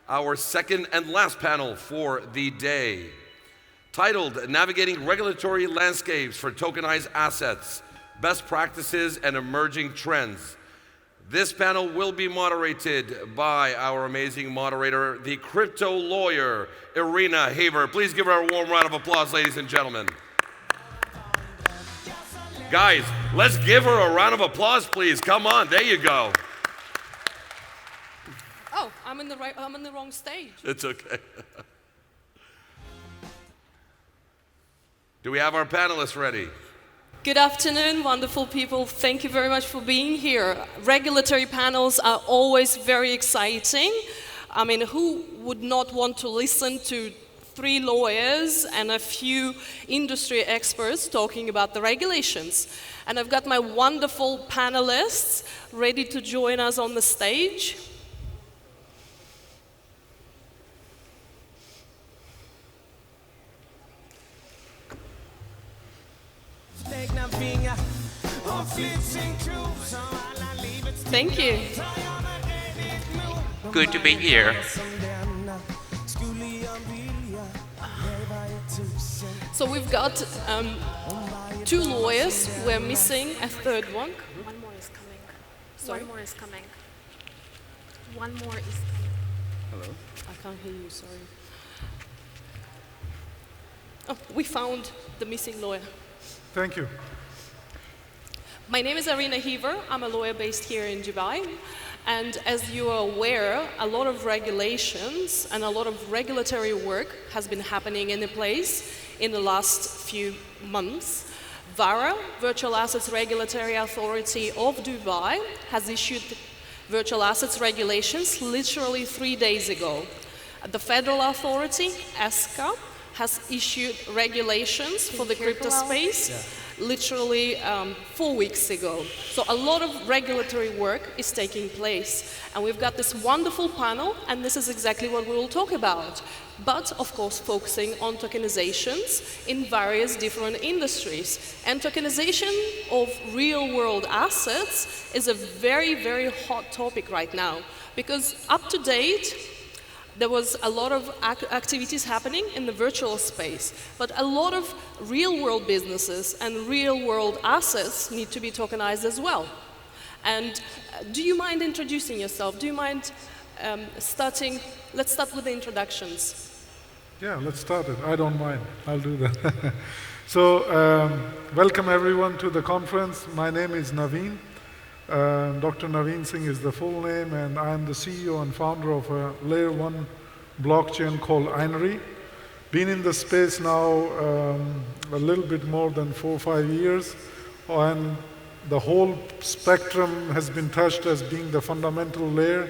our second and last panel for the day, titled Navigating Regulatory Landscapes for Tokenized Assets, Best Practices and Emerging Trends. This panel will be moderated by our amazing moderator, the crypto lawyer, Irina Haver. Please give her a warm round of applause, ladies and gentlemen. Guys, let's give her a round of applause, please. Come on, there you go. Oh, I'm in the wrong stage. It's okay. Do we have our panelists ready? Good afternoon, wonderful people. Thank you very much for being here. Regulatory panels are always very exciting. I mean, who would not want to listen to 3 lawyers and a few industry experts talking about the regulations? And I've got my wonderful panelists ready to join us on the stage. Thank you. Good to be here. So we've got 2 lawyers. We're missing a 3rd one. One more is coming. Sorry? One more is coming. One more is coming. Hello? I can't hear you, sorry. Oh, we found the missing lawyer. Thank you. My name is Irina Haver. I'm a lawyer based here in Dubai. And as you are aware, a lot of regulations and a lot of regulatory work has been happening in the place in the last few months. VARA, Virtual Assets Regulatory Authority of Dubai, has issued virtual assets regulations literally 3 days ago. The federal authority, ESCA, has issued regulations for the crypto space literally 4 weeks ago. So a lot of regulatory work is taking place. And we've got this wonderful panel, and this is exactly what we will talk about. But, of course, focusing on tokenizations in various different industries. And tokenization of real-world assets is a very, very hot topic right now. Because up to date, there was a lot of activities happening in the virtual space, but a lot of real-world businesses and real-world assets need to be tokenized as well. And do you mind introducing yourself? Do you mind starting? Let's start with the introductions. Yeah, let's start it. I don't mind. I'll do that. So, welcome everyone to the conference. My name is Naveen. Dr. Naveen Singh is the full name, and I'm the CEO and founder of a layer 1 blockchain called Inery. Been in the space now a little bit more than 4 or 5 years, and the whole spectrum has been touched as being the fundamental layer.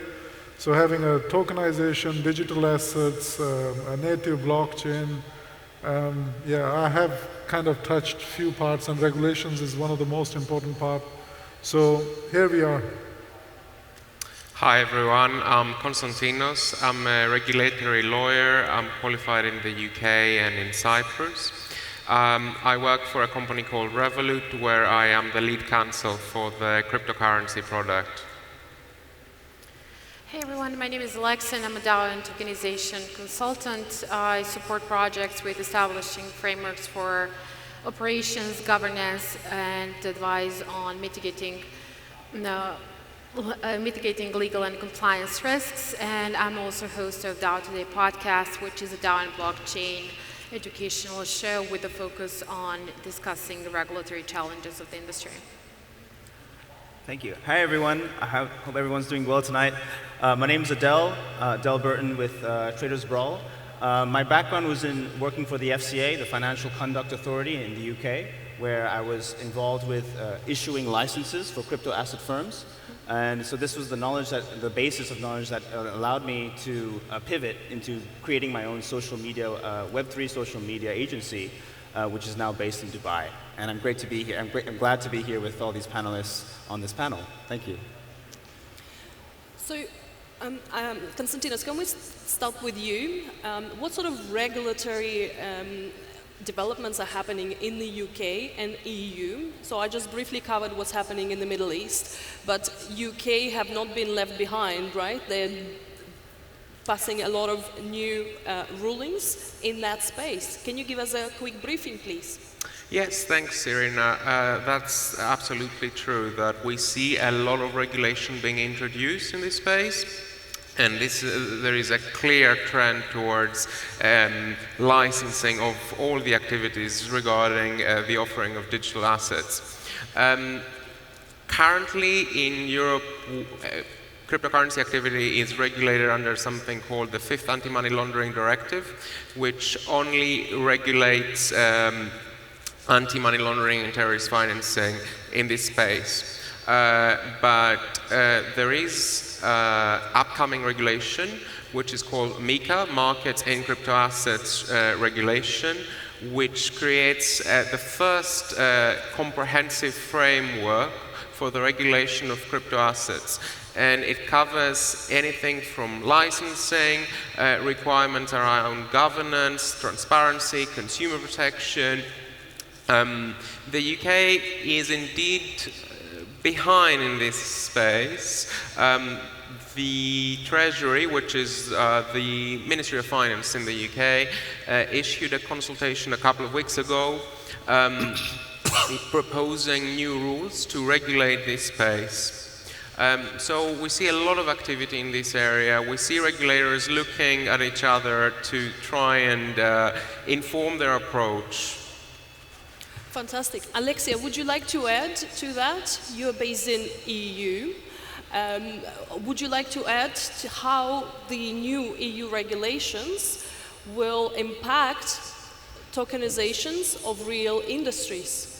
So having a tokenization, digital assets, a native blockchain, I have kind of touched few parts, and regulations is one of the most important part. So here we are. Hi everyone, I'm Konstantinos. I'm a regulatory lawyer. I'm qualified in the UK and in Cyprus. I work for a company called Revolut, where I am the lead counsel for the cryptocurrency product. Hey everyone, my name is Alexa and I'm a DAO and tokenization consultant. I support projects with establishing frameworks for operations, governance, and advise on mitigating legal and compliance risks. And I'm also host of DAO Today podcast, which is a DAO and blockchain educational show with a focus on discussing the regulatory challenges of the industry. Thank you. Hi everyone. I hope everyone's doing well tonight. My name is Adele Burton with Traders Brawl. My background was in working for the FCA, the Financial Conduct Authority in the UK, where I was involved with issuing licenses for crypto asset firms. And so this was the basis of knowledge that allowed me to pivot into creating my own social media, Web3 social media agency, which is now based in Dubai. And I'm great to be here. I'm glad to be here with all these panelists on this panel. Thank you. So, Konstantinos, can we start with you? What sort of regulatory developments are happening in the UK and EU? So I just briefly covered what's happening in the Middle East, but UK have not been left behind, right? They're passing a lot of new rulings in that space. Can you give us a quick briefing, please? Yes, thanks, Irina. That's absolutely true, that we see a lot of regulation being introduced in this space. And there is a clear trend towards licensing of all the activities regarding the offering of digital assets. Currently in Europe, cryptocurrency activity is regulated under something called the Fifth Anti-Money Laundering Directive, which only regulates anti-money laundering and terrorist financing in this space. But there is upcoming regulation, which is called MiCA, Markets in Crypto Assets Regulation, which creates the first comprehensive framework for the regulation of crypto assets. And it covers anything from licensing, requirements around governance, transparency, consumer protection. The UK is indeed behind in this space. The Treasury, which is the Ministry of Finance in the UK, issued a consultation a couple of weeks ago proposing new rules to regulate this space. So we see a lot of activity in this area. We see regulators looking at each other to try and inform their approach. Fantastic. Alexia, would you like to add to that? You're based in EU. Would you like to add to how the new EU regulations will impact tokenizations of real industries?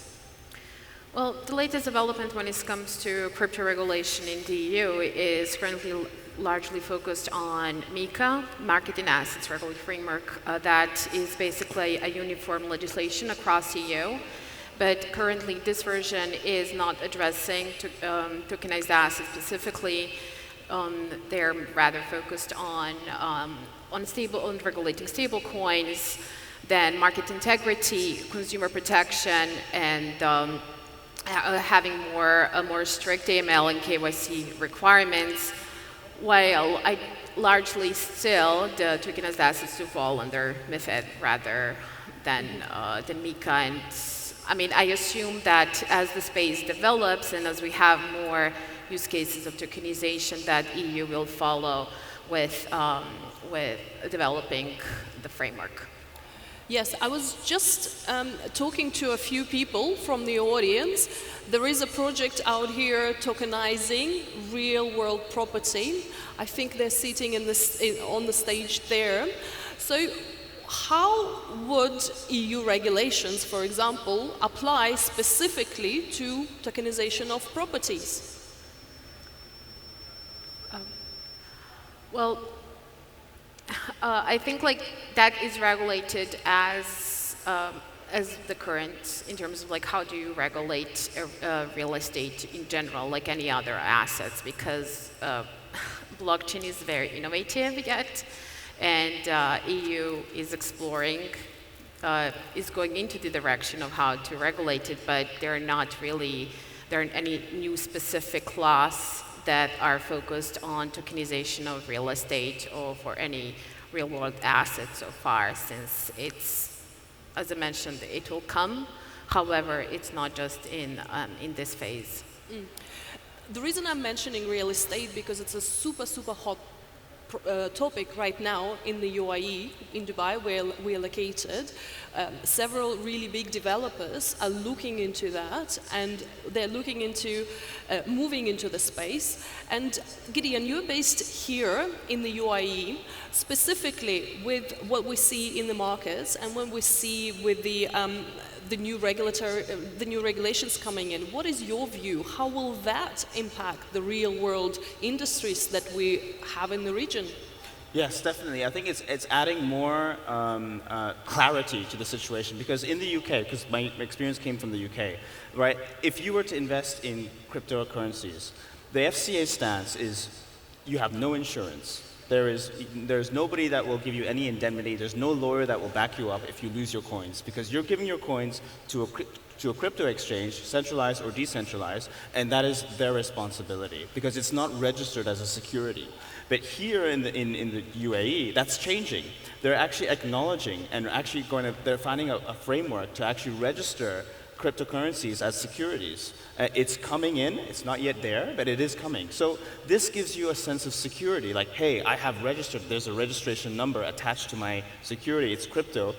Well, the latest development when it comes to crypto regulation in the EU is currently largely focused on MiCA, Market in Assets Regulatory Framework. That is basically a uniform legislation across EU. But currently, this version is not addressing tokenized assets specifically. They're rather focused on regulating stable coins, then market integrity, consumer protection, and having more strict AML and KYC requirements. While largely still the tokenized assets to fall under MiFID rather than MiCA. And I mean, I assume that as the space develops and as we have more use cases of tokenization, that EU will follow with developing the framework. Yes, I was just talking to a few people from the audience. There is a project out here tokenizing real-world property. I think they're sitting on the stage there. So how would EU regulations, for example, apply specifically to tokenization of properties? Well, I think like that is regulated as the current in terms of like how do you regulate real estate in general, like any other assets, because blockchain is very innovative yet, and EU is exploring, is going into the direction of how to regulate it, but there aren't any new specific laws that are focused on tokenization of real estate or for any real-world assets so far, since it's, as I mentioned, it will come. However, it's not just in this phase. The reason I'm mentioning real estate because it's a super hot topic right now in the UAE, in Dubai, where we are located. Several really big developers are looking into that, and they're looking into moving into the space. And Gideon, you're based here in the UAE, specifically with what we see in the markets and what we see with the new regulations coming in. What is your view? How will that impact the real-world industries that we have in the region? Yes, definitely. I think it's adding more clarity to the situation, because in the UK, because my experience came from the UK, right? If you were to invest in cryptocurrencies, the FCA stance is you have no insurance. There's nobody that will give you any indemnity. There's no lawyer that will back you up if you lose your coins, because you're giving your coins to to a crypto exchange, centralized or decentralized, and that is their responsibility because it's not registered as a security. But here in the UAE, that's changing. They're actually acknowledging and actually they're finding a framework to actually register cryptocurrencies as securities. It's coming in, it's not yet there, but it is coming. So this gives you a sense of security, like, hey, I have registered, there's a registration number attached to my security, it's crypto.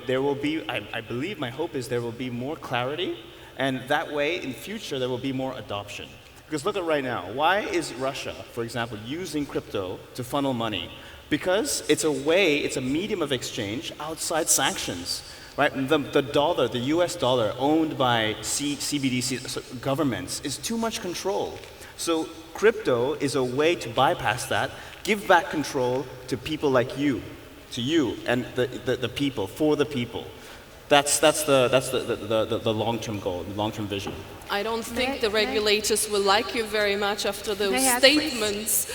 There will be, I believe, my hope is there will be more clarity, and that way, in future, there will be more adoption. Because look at right now, why is Russia, for example, using crypto to funnel money? Because it's a way, it's a medium of exchange outside sanctions. Right? The dollar, the US dollar owned by CBDC so governments is too much control. So crypto is a way to bypass that, give back control to people like you, to you and the people, for the people. That's the long-term goal, the long-term vision. I don't think the regulators will like you very much after those statements,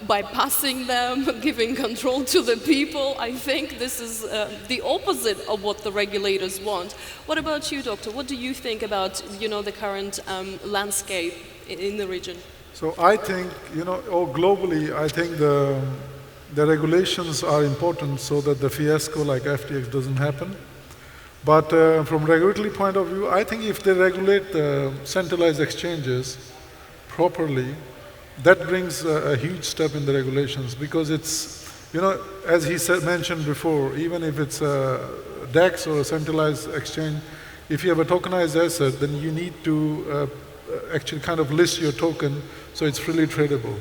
bypassing them, giving control to the people. I think this is the opposite of what the regulators want. What about you, Doctor? What do you think about, the current landscape in the region? So I think, globally, I think the regulations are important so that the fiasco like FTX doesn't happen. But from regulatory point of view, I think if they regulate the centralized exchanges properly, that brings a huge step in the regulations because it's, as he mentioned before, even if it's a DEX or a centralized exchange, if you have a tokenized asset, then you need to actually kind of list your token so it's freely tradable.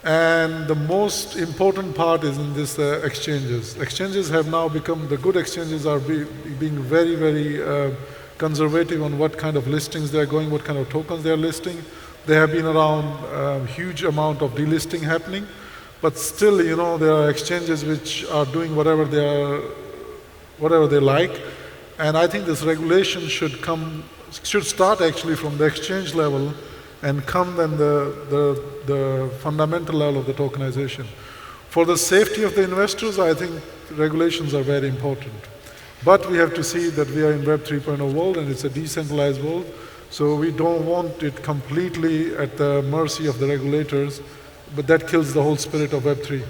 And the most important part is in this exchanges. Exchanges have now become, the good exchanges are being very, very conservative on what kind of listings they're going, what kind of tokens they're listing. There have been around a huge amount of delisting happening, but still, there are exchanges which are doing whatever they like. And I think this regulation should start actually from the exchange level and come then the fundamental level of the tokenization. For the safety of the investors, I think regulations are very important. But we have to see that we are in Web 3.0 world and it's a decentralized world, so we don't want it completely at the mercy of the regulators, but that kills the whole spirit of Web 3.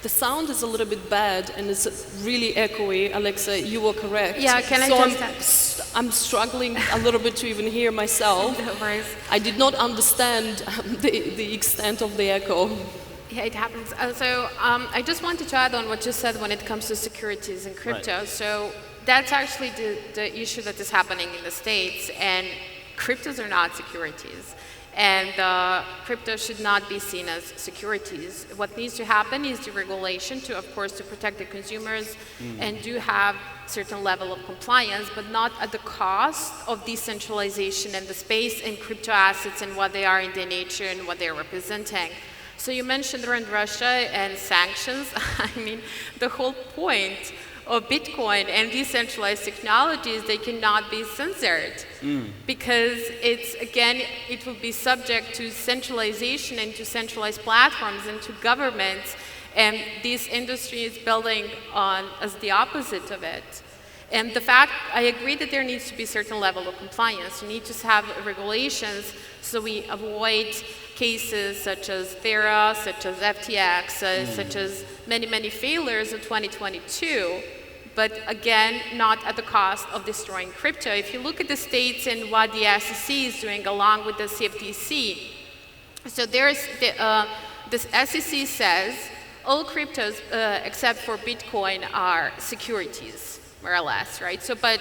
The sound is a little bit bad and it's really echoey. Alexa, you were correct. Yeah, I'm struggling a little bit to even hear myself. No worries. I did not understand the extent of the echo. Yeah, it happens. I just wanted to add on what you said when it comes to securities and crypto. Right. So that's actually the issue that is happening in the States, and cryptos are not securities. And crypto should not be seen as securities. What needs to happen is the regulation to, of course, to protect the consumers and do have certain level of compliance, but not at the cost of decentralization and the space and crypto assets and what they are in their nature and what they're representing. So you mentioned around Russia and sanctions. I mean, the whole point of Bitcoin and decentralized technologies, they cannot be censored because it will be subject to centralization and to centralized platforms and to governments, and this industry is building on as the opposite of it. And the fact, I agree that there needs to be a certain level of compliance. You need to have regulations so we avoid cases such as Thera, such as FTX, such as many failures in 2022. But again, not at the cost of destroying crypto. If you look at the states and what the SEC is doing along with the CFTC, so there's the SEC says all cryptos except for Bitcoin are securities, more or less, right? So, but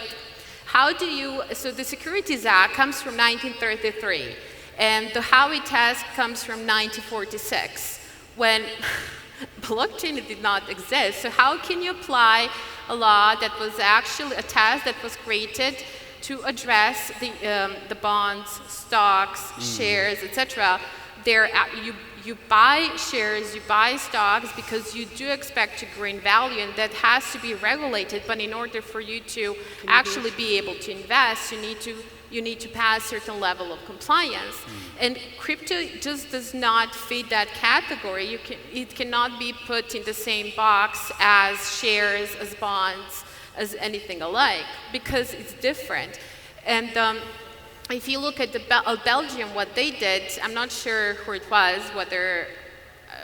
how do you, so the Securities Act comes from 1933, and the Howey test comes from 1946, when blockchain did not exist. So how can you apply a law that was actually a test that was created to address the bonds, stocks, shares, etc.? You buy shares, you buy stocks because you do expect to grow in value, and that has to be regulated. But in order for you to actually be able to invest, you need to pass a certain level of compliance. And crypto just does not fit that category. It cannot be put in the same box as shares, as bonds, as anything alike because it's different. And if you look at Belgium, what they did, I'm not sure who it was, whether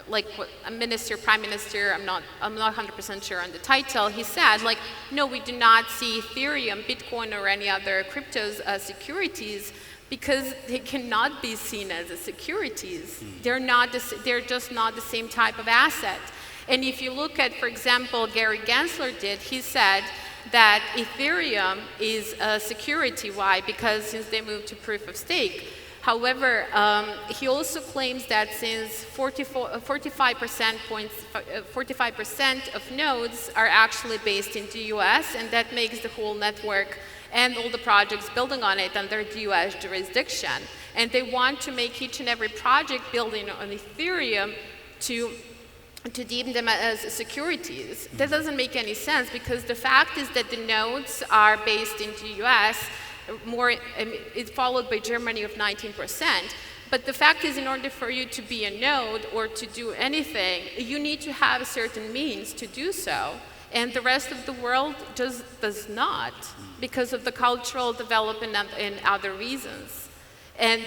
like a minister, prime minister, I'm not 100% sure on the title. He said, like, no, we do not see Ethereum, Bitcoin, or any other cryptos as securities because they cannot be seen as a securities. They're just not the same type of asset. And if you look at, for example, Gary Gensler did, he said that Ethereum is a security. Why? Because since they moved to proof of stake. However, he also claims that since 45% of nodes are actually based in the US, and that makes the whole network and all the projects building on it under the US jurisdiction. And they want to make each and every project building on Ethereum to deem them as securities. That doesn't make any sense because the fact is that the nodes are based in the US, it's followed by Germany of 19%. But the fact is, in order for you to be a node or to do anything, you need to have a certain means to do so. And the rest of the world just does not because of the cultural development and other reasons. And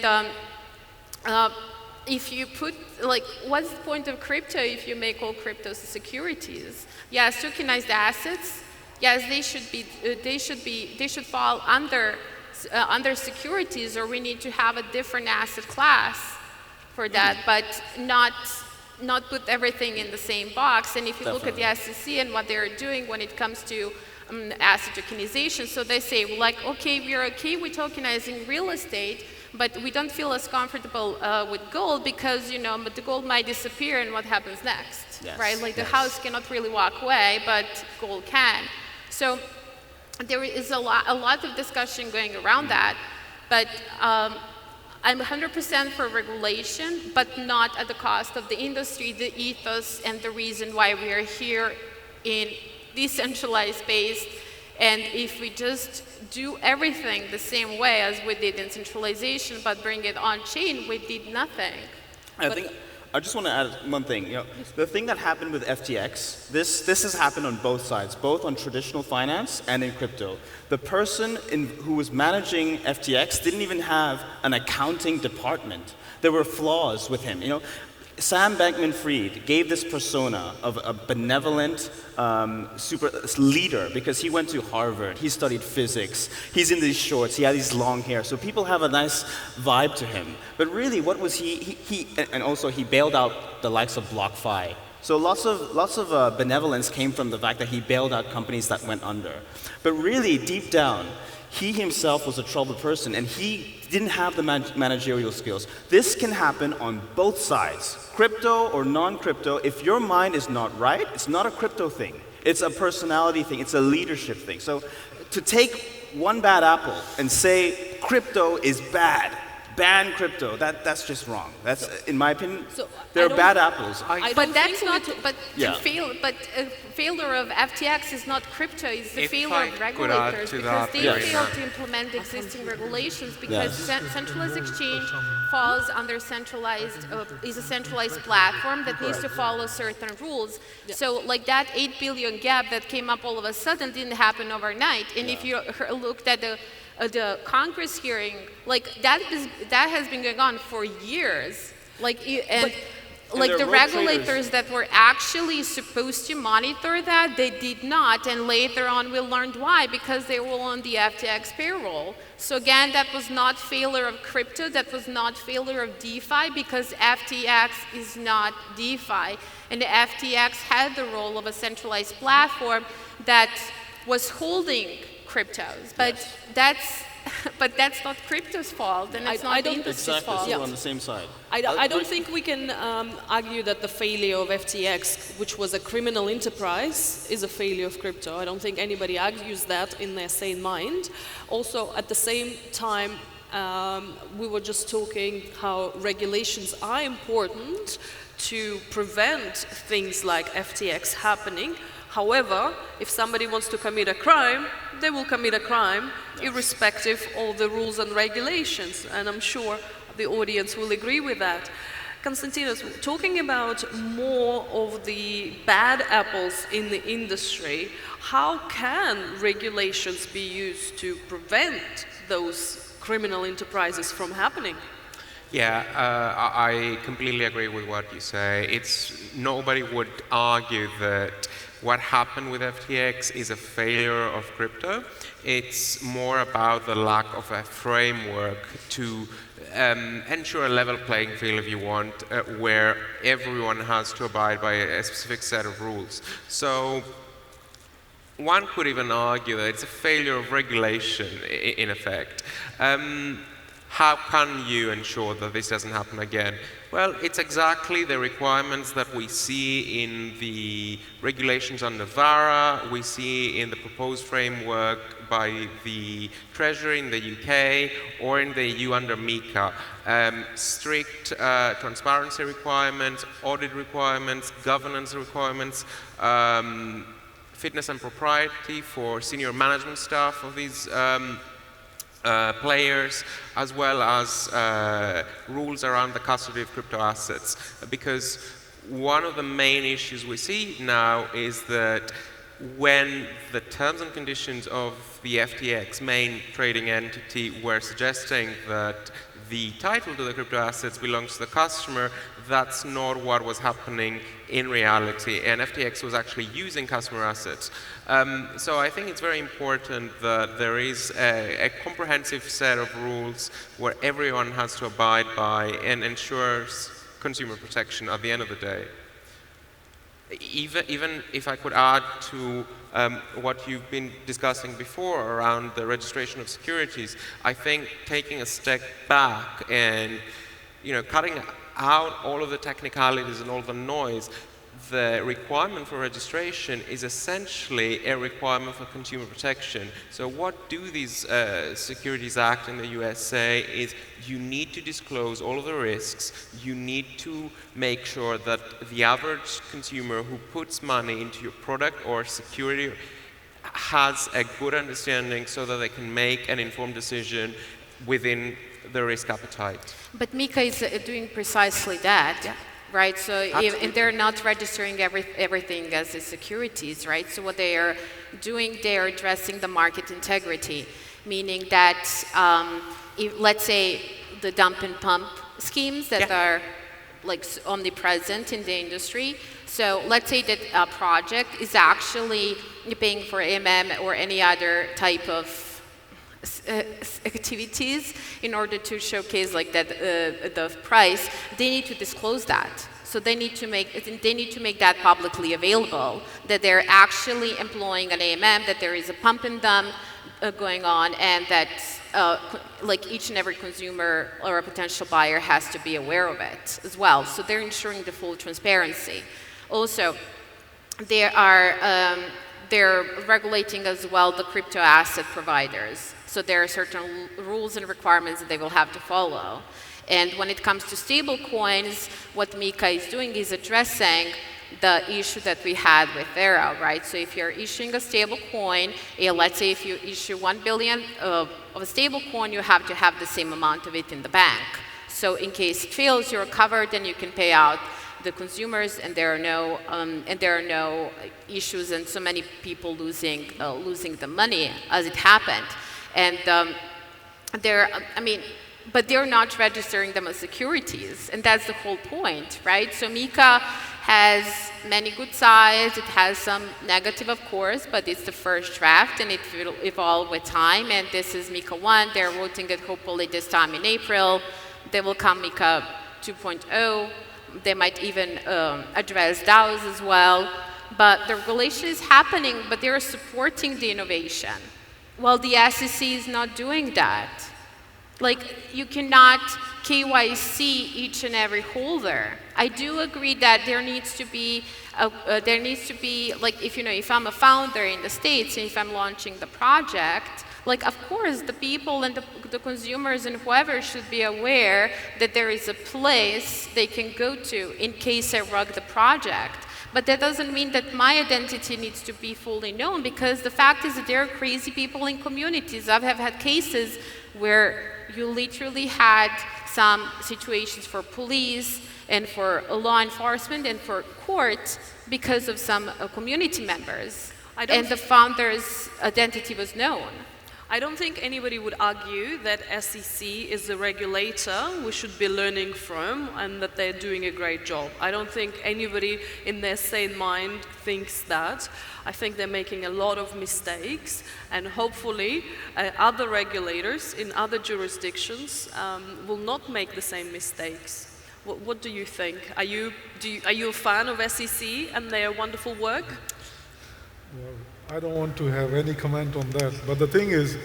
if you put, like, what's the point of crypto if you make all cryptos securities? Yes, tokenized assets. Yes, they should fall under securities, or we need to have a different asset class for that, but not put everything in the same box. And if you look at the SEC and what they're doing when it comes to asset tokenization, so they say, well, like, okay, we're okay with tokenizing real estate, but we don't feel as comfortable with gold because, you know, but the gold might disappear and what happens next, right? Like the house cannot really walk away, but gold can. So there is a lot of discussion going around that, but I'm 100% for regulation, but not at the cost of the industry, the ethos, and the reason why we are here in decentralized space. And if we just do everything the same way as we did in centralization, but bring it on chain, we did nothing. I just want to add one thing. You know, the thing that happened with FTX, this has happened on both sides, both on traditional finance and in crypto. The person who was managing FTX didn't even have an accounting department. There were flaws with him. You know, Sam Bankman-Fried gave this persona of a benevolent super leader because he went to Harvard, he studied physics, he's in these shorts, he had these long hair, so people have a nice vibe to him. But really, what was and also he bailed out the likes of BlockFi. So lots of benevolence came from the fact that he bailed out companies that went under. But really, deep down, he himself was a troubled person, and he didn't have the managerial skills. This can happen on both sides, crypto or non-crypto. If your mind is not right, it's not a crypto thing. It's a personality thing. It's a leadership thing. So to take one bad apple and say crypto is bad, ban crypto, that's just wrong. That's, in my opinion, there are bad apples. But that's not, failure of FTX is not crypto, it's the failure of regulators because they failed to implement existing regulations because centralized exchange falls under centralized, is a centralized platform that needs to follow certain rules. So like that 8 billion gap that came up all of a sudden didn't happen overnight. And if you looked at the Congress hearing, like that has been going on for years. Like, and the regulators that were actually supposed to monitor that, they did not, and later on we learned why, because they were on the FTX payroll. So again, that was not failure of crypto, that was not failure of DeFi, because FTX is not DeFi, and the FTX had the role of a centralized platform that was holding cryptos, but that's not crypto's fault, and it's not the industry's fault. We're on the same side. I don't think we can argue that the failure of FTX, which was a criminal enterprise, is a failure of crypto. I don't think anybody argues that in their sane mind. Also, at the same time, we were just talking how regulations are important to prevent things like FTX happening. However, if somebody wants to commit a crime, they will commit a crime, irrespective of the rules and regulations, and I'm sure the audience will agree with that. Konstantinos, talking about more of the bad apples in the industry, how can regulations be used to prevent those criminal enterprises from happening? Yeah, I completely agree with what you say. Nobody would argue that what happened with FTX is a failure of crypto. It's more about the lack of a framework to ensure a level playing field, if you want, where everyone has to abide by a specific set of rules. So one could even argue that it's a failure of regulation, in effect. How can you ensure that this doesn't happen again? Well, it's exactly the requirements that we see in the regulations on Navarra, we see in the proposed framework by the Treasury in the UK, or in the EU under MiCA. Strict transparency requirements, audit requirements, governance requirements, fitness and propriety for senior management staff of these players, as well as rules around the custody of crypto assets. Because one of the main issues we see now is that when the terms and conditions of the FTX main trading entity were suggesting that the title to the crypto assets belongs to the customer, that's not what was happening in reality, and FTX was actually using customer assets. So I think it's very important that there is a comprehensive set of rules where everyone has to abide by and ensures consumer protection at the end of the day. Even if I could add to what you've been discussing before around the registration of securities, I think taking a step back and cutting out all of the technicalities and all the noise, the requirement for registration is essentially a requirement for consumer protection. So what do these Securities Act in the US say is you need to disclose all of the risks, you need to make sure that the average consumer who puts money into your product or security has a good understanding so that they can make an informed decision within the risk appetite. But MiCA is doing precisely that. Yeah. Right, so if they're not registering everything as a securities, right? So what they are doing, they are addressing the market integrity, meaning that let's say the dump and pump schemes that are like omnipresent in the industry. So let's say that a project is actually paying for AMM or any other type of activities in order to showcase like that the price, they need to disclose that. So they need to make that publicly available, that they're actually employing an AMM, that there is a pump and dump going on, and that like each and every consumer or a potential buyer has to be aware of it as well. So they're ensuring the full transparency. Also, they're regulating as well the crypto asset providers. So there are certain rules and requirements that they will have to follow. And when it comes to stable coins, what MiCA is doing is addressing the issue that we had with Vera, right? So if you're issuing a stable coin, let's say if you issue 1 billion of a stable coin, you have to have the same amount of it in the bank. So in case it fails, you're covered and you can pay out the consumers, and there are no issues and so many people losing the money as it happened. And but they're not registering them as securities, and that's the whole point, right? So MiCA has many good sides, it has some negative, of course, but it's the first draft, and it will evolve with time, and this is MiCA 1, they're voting it hopefully this time in April. They will come MiCA 2.0, they might even address DAOs as well, but the regulation is happening, but they're supporting the innovation. Well, the SEC is not doing that. Like, you cannot KYC each and every holder. I do agree that there needs to be, like, if I'm a founder in the States and if I'm launching the project, like, of course, the people and the consumers and whoever should be aware that there is a place they can go to in case I rug the project. But that doesn't mean that my identity needs to be fully known, because the fact is that there are crazy people in communities. I have had cases where you literally had some situations for police and for law enforcement and for court because of some community members. And the founder's identity was known. I don't think anybody would argue that SEC is the regulator we should be learning from and that they're doing a great job. I don't think anybody in their sane mind thinks that. I think they're making a lot of mistakes, and hopefully other regulators in other jurisdictions will not make the same mistakes. What do you think? Are you a fan of SEC and their wonderful work? Well, I don't want to have any comment on that, but the thing is,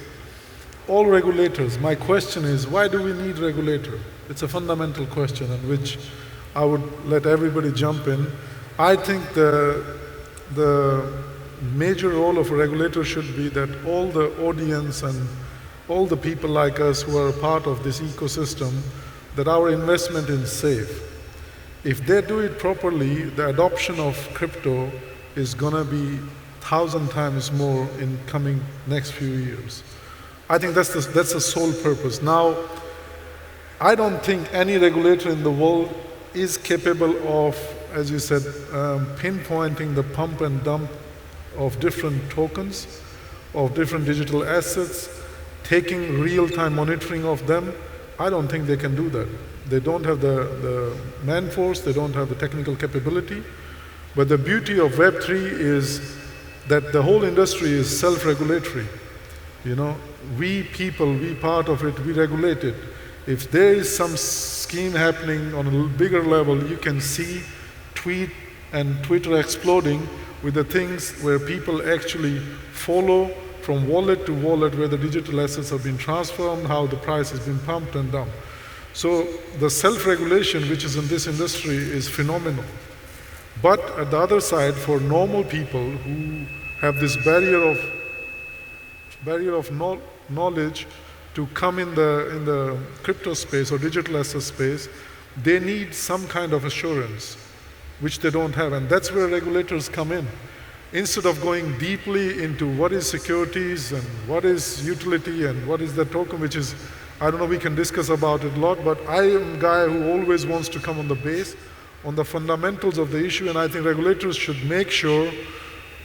all regulators, my question is, why do we need regulator? It's a fundamental question on which I would let everybody jump in. I think the major role of a regulator should be that all the audience and all the people like us who are part of this ecosystem, that our investment is safe. If they do it properly, the adoption of crypto is going to be 1,000 times more in coming next few years. I think that's the sole purpose. Now, I don't think any regulator in the world is capable of, as you said, pinpointing the pump and dump of different tokens, of different digital assets, taking real-time monitoring of them. I don't think they can do that. They don't have the man-force, they don't have the technical capability. But the beauty of Web3 is that the whole industry is self-regulatory. You know, we people, we part of it, we regulate it. If there is some scheme happening on a bigger level, you can see tweet and Twitter exploding with the things where people actually follow from wallet to wallet where the digital assets have been transformed, how the price has been pumped and dumped. So the self-regulation which is in this industry is phenomenal. But at the other side, for normal people who have this barrier of knowledge to come in the crypto space or digital asset space, they need some kind of assurance, which they don't have, and that's where regulators come in. Instead of going deeply into what is securities and what is utility and what is the token, which is, I don't know, we can discuss about it a lot, but I am a guy who always wants to come on the base, on the fundamentals of the issue, and I think regulators should make sure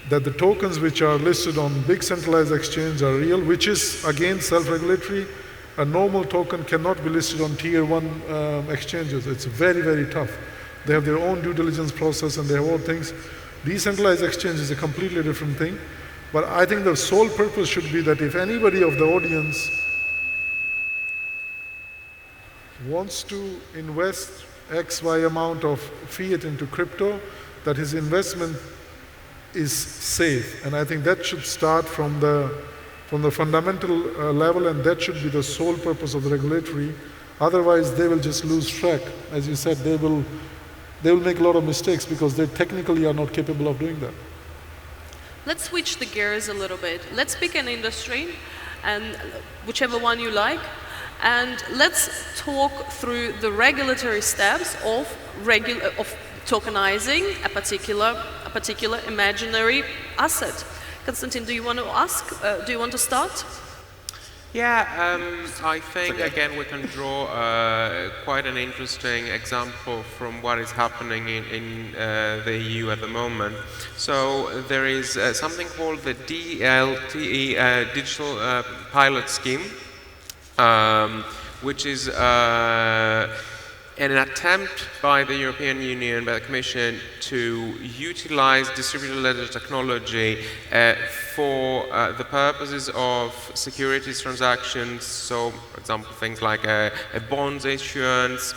that the tokens which are listed on big centralized exchange are real, which is again self-regulatory. A normal token cannot be listed on tier 1 exchanges. It's very, very tough. They have their own due diligence process and they have all things. Decentralized exchange is a completely different thing. But I think the sole purpose should be that if anybody of the audience wants to invest X, Y amount of fiat into crypto, that his investment is safe. And I think that should start from the fundamental level, and that should be the sole purpose of the regulatory. Otherwise, they will just lose track. As you said, they will make a lot of mistakes because they technically are not capable of doing that. Let's switch the gears a little bit. Let's pick an industry, and whichever one you like, and let's talk through the regulatory steps of tokenizing a particular imaginary asset. Konstantin, do you want to start? Yeah, I think again we can draw quite an interesting example from what is happening in the EU at the moment. So there is something called the DLTE Digital Pilot Scheme, which is an attempt by the European Union, by the Commission, to utilize distributed ledger technology for the purposes of securities transactions. So, for example, things like a bonds issuance,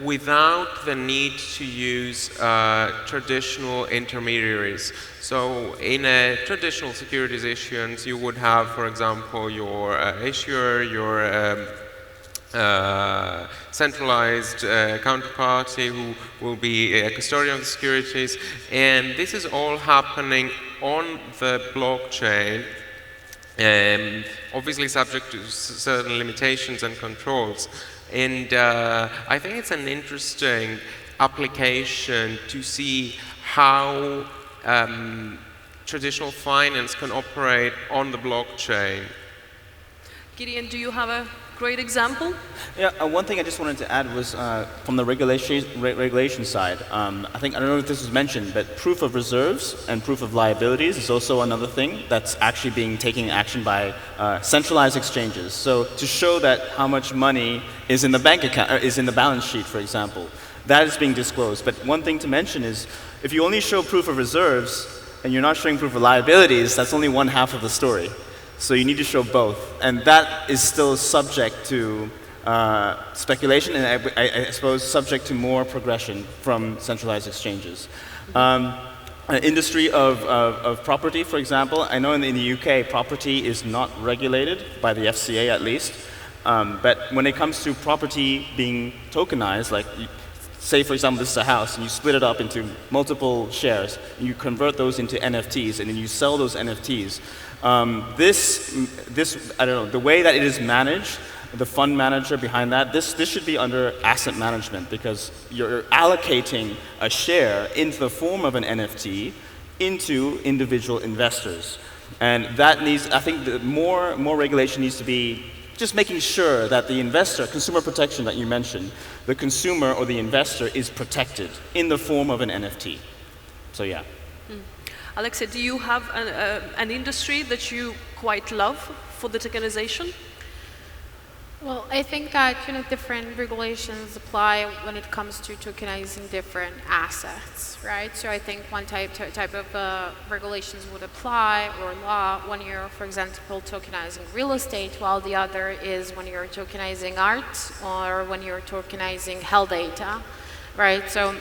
without the need to use traditional intermediaries. So in a traditional securities issuance, you would have, for example, your issuer, your centralized counterparty who will be a custodian of the securities, and this is all happening on the blockchain, obviously subject to certain limitations and controls. And I think it's an interesting application to see how traditional finance can operate on the blockchain. Gideon, do you have a great example. Yeah, one thing I just wanted to add was from the regulation side. I don't know if this was mentioned, but proof of reserves and proof of liabilities is also another thing that's actually being taken action by centralized exchanges. So to show that how much money is in the bank account, is in the balance sheet, for example, that is being disclosed. But one thing to mention is if you only show proof of reserves and you're not showing proof of liabilities, that's only one half of the story. So you need to show both, and that is still subject to speculation, and I suppose subject to more progression from centralized exchanges. Industry of property, for example, I know in the UK, property is not regulated by the FCA at least, but when it comes to property being tokenized, like say for example this is a house, and you split it up into multiple shares, and you convert those into NFTs, and then you sell those NFTs. This I don't know, the way that it is managed, the fund manager behind that, this should be under asset management because you're allocating a share into the form of an NFT into individual investors. And that needs, I think more regulation needs to be just making sure that the investor, consumer protection that you mentioned, the consumer or the investor is protected in the form of an NFT. So yeah. Alexia, do you have an industry that you quite love for the tokenization? Well, I think that different regulations apply when it comes to tokenizing different assets, right? So I think one type of regulations would apply, or law, when you're, for example, tokenizing real estate, while the other is when you're tokenizing art or when you're tokenizing health data, right? So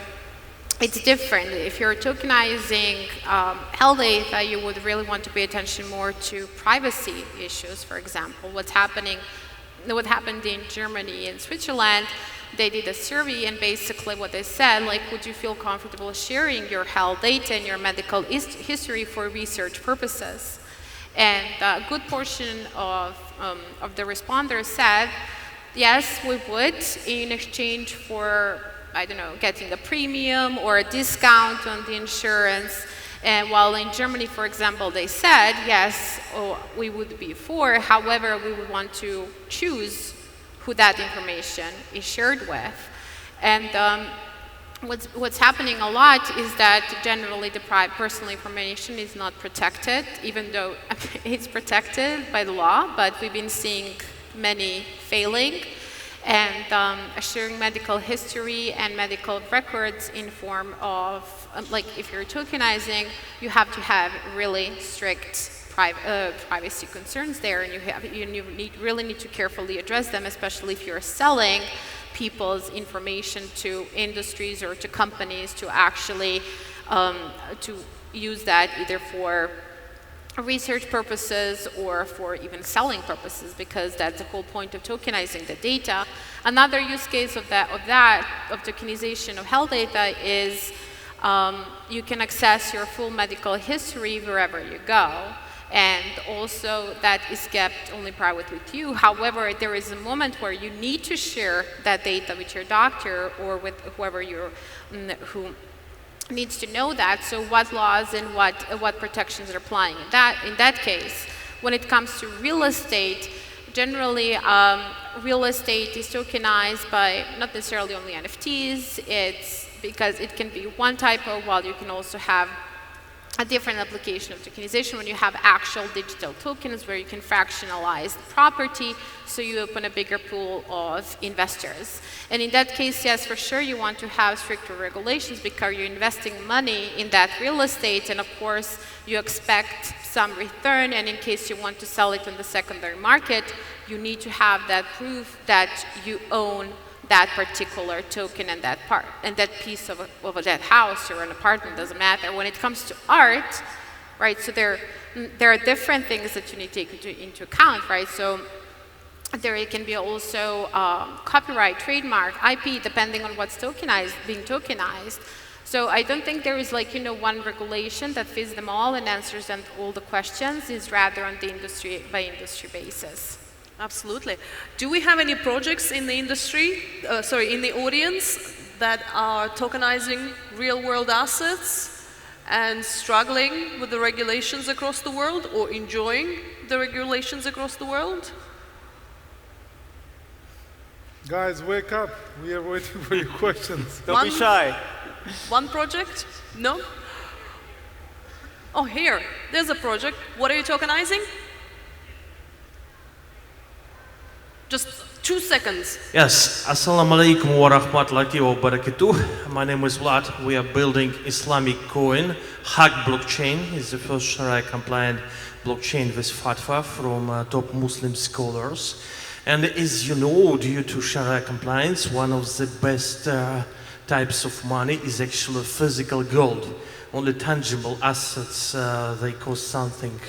it's different. If you're tokenizing health data, you would really want to pay attention more to privacy issues, for example. What happened in Germany and Switzerland, they did a survey, and basically what they said, like, would you feel comfortable sharing your health data and your medical history for research purposes? And a good portion of the responders said, yes, we would, in exchange for, I don't know, getting a premium or a discount on the insurance. And while in Germany, for example, they said, yes, we would be for, however, we would want to choose who that information is shared with. And what's happening a lot is that generally the personal information is not protected, even though it's protected by the law, but we've been seeing many failing. And sharing medical history and medical records in form of, like if you're tokenizing, you have to have really strict privacy concerns there, and you really need to carefully address them, especially if you're selling people's information to industries or to companies to actually to use that either for research purposes or for even selling purposes, because that's the whole point of tokenizing the data. Another use case of tokenization of health data is you can access your full medical history wherever you go, and also that is kept only private with you. However, there is a moment where you need to share that data with your doctor or with whoever who needs to know that. So what laws and what protections are applying in that case? When it comes to real estate, generally real estate is tokenized by not necessarily only NFTs. It's because it can be one type of, while you can also have a different application of tokenization when you have actual digital tokens where you can fractionalize the property, so you open a bigger pool of investors. And in that case, yes, for sure, you want to have stricter regulations because you're investing money in that real estate, and of course, you expect some return, and in case you want to sell it on the secondary market, you need to have that proof that you own that particular token and that part and that piece of that house or an apartment, doesn't matter. When it comes to art, right, so there are different things that you need to take into account, right? So there can be also copyright, trademark, IP, depending on what's being tokenized. So I don't think there is one regulation that fits them all and answers all the questions. It's rather on the industry by industry basis. Absolutely. Do we have any projects in the industry, in the audience, that are tokenizing real-world assets and struggling with the regulations across the world or enjoying the regulations across the world? Guys, wake up. We are waiting for your questions. Don't be shy. One project? No? Oh, here. There's a project. What are you tokenizing? Just 2 seconds. Yes, Assalamu alaikum wa rahmatullahi wa barakatuh. My name is Vlad. We are building Islamic coin. Haq blockchain is the first Sharia compliant blockchain with fatwa from top Muslim scholars. And as you know, due to Sharia compliance, one of the best types of money is actually physical gold. Only tangible assets, they cost something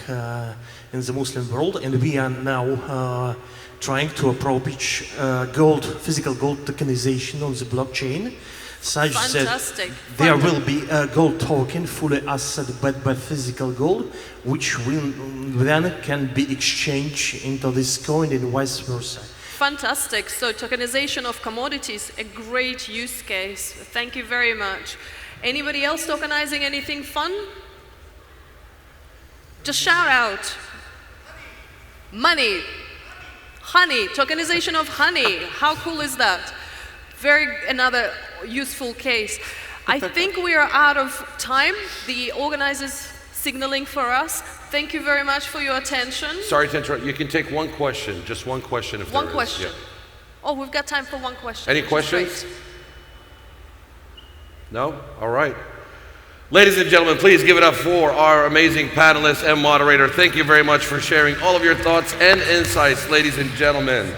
in the Muslim world, and we are now trying to approach physical gold tokenization on the blockchain, such Fantastic. that there will be a gold token fully asset-backed by physical gold, which will then can be exchanged into this coin and vice versa. Fantastic. So tokenization of commodities, a great use case. Thank you very much. Anybody else tokenizing anything fun? Just shout out. Money. Honey. Tokenization of honey. How cool is that? Another useful case. I think we are out of time. The organizers signaling for us. Thank you very much for your attention. Sorry to interrupt. You can take one question, just one question if there is. One question. Yeah. Oh, we've got time for one question. Any questions? No? All right. Ladies and gentlemen, please give it up for our amazing panelists and moderator. Thank you very much for sharing all of your thoughts and insights, ladies and gentlemen.